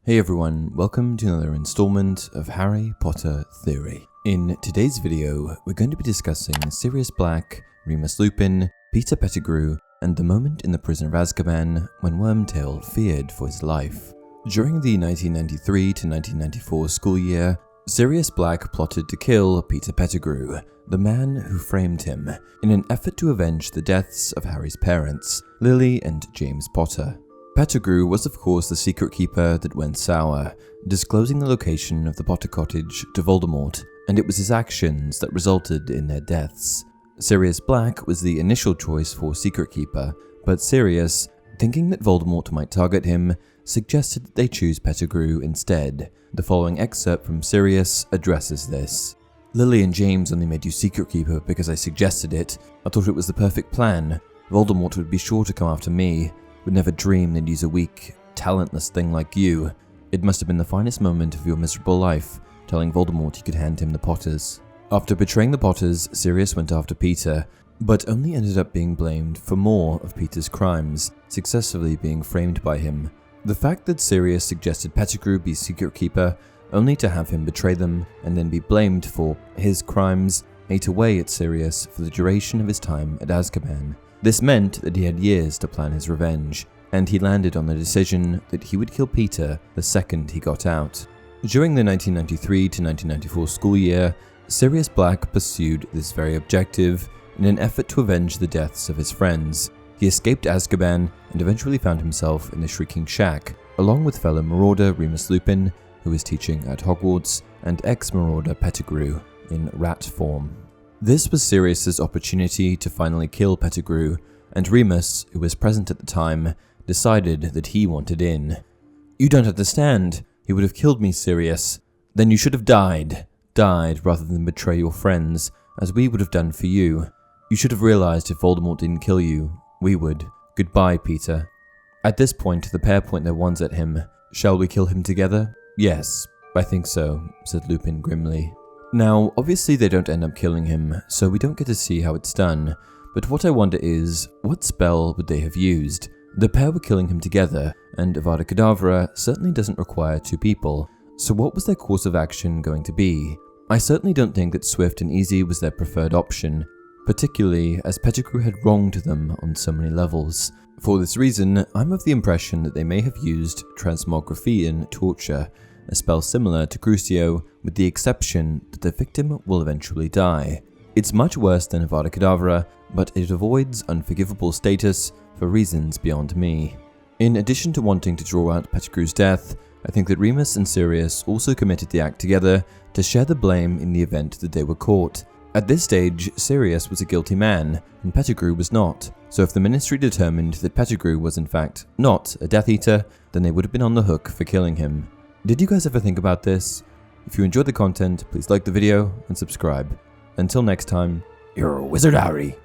Hey everyone, welcome to another installment of Harry Potter Theory. In today's video, we're going to be discussing Sirius Black, Remus Lupin, Peter Pettigrew, and the moment in the Prisoner of Azkaban when Wormtail feared for his life. During the 1993 to 1994 school year, Sirius Black plotted to kill Peter Pettigrew, the man who framed him, in an effort to avenge the deaths of Harry's parents, Lily and James Potter. Pettigrew was of course the secret keeper that went sour, disclosing the location of the Potter cottage to Voldemort, and it was his actions that resulted in their deaths. Sirius Black was the initial choice for secret keeper, but Sirius, thinking that Voldemort might target him, suggested that they choose Pettigrew instead. The following excerpt from Sirius addresses this. "Lily and James only made you secret keeper because I suggested it. I thought it was the perfect plan. Voldemort would be sure to come after me. Would never dream they'd use a weak, talentless thing like you. It must have been the finest moment of your miserable life, telling Voldemort he could hand him the Potters." After betraying the Potters, Sirius went after Peter, but only ended up being blamed for more of Peter's crimes, successfully being framed by him. The fact that Sirius suggested Pettigrew be secret keeper, only to have him betray them and then be blamed for his crimes, ate away at Sirius for the duration of his time at Azkaban. This meant that he had years to plan his revenge, and he landed on the decision that he would kill Peter the second he got out. During the 1993 to 1994 school year, Sirius Black pursued this very objective in an effort to avenge the deaths of his friends. He escaped Azkaban and eventually found himself in the Shrieking Shack, along with fellow marauder Remus Lupin, who was teaching at Hogwarts, and ex-marauder Pettigrew in rat form. This was Sirius's opportunity to finally kill Pettigrew, and Remus, who was present at the time, decided that he wanted in. "You don't understand. He would have killed me, Sirius. Then you should have died. Died rather than betray your friends, as we would have done for you. You should have realized if Voldemort didn't kill you, we would. Goodbye, Peter." At this point, the pair point their wands at him. "Shall we kill him together?" "Yes, I think so," said Lupin grimly. Now, obviously they don't end up killing him, so we don't get to see how it's done, but what I wonder is, what spell would they have used? The pair were killing him together, and Avada Kedavra certainly doesn't require two people, so what was their course of action going to be? I certainly don't think that swift and easy was their preferred option, particularly as Pettigrew had wronged them on so many levels. For this reason, I'm of the impression that they may have used transmogrifian torture, a spell similar to Crucio, with the exception that the victim will eventually die. It's much worse than Avada Kedavra, but it avoids unforgivable status for reasons beyond me. In addition to wanting to draw out Pettigrew's death, I think that Remus and Sirius also committed the act together to share the blame in the event that they were caught. At this stage, Sirius was a guilty man, and Pettigrew was not, so if the Ministry determined that Pettigrew was in fact not a Death Eater, then they would have been on the hook for killing him. Did you guys ever think about this? If you enjoyed the content, please like the video and subscribe. Until next time, you're Wizard Harry.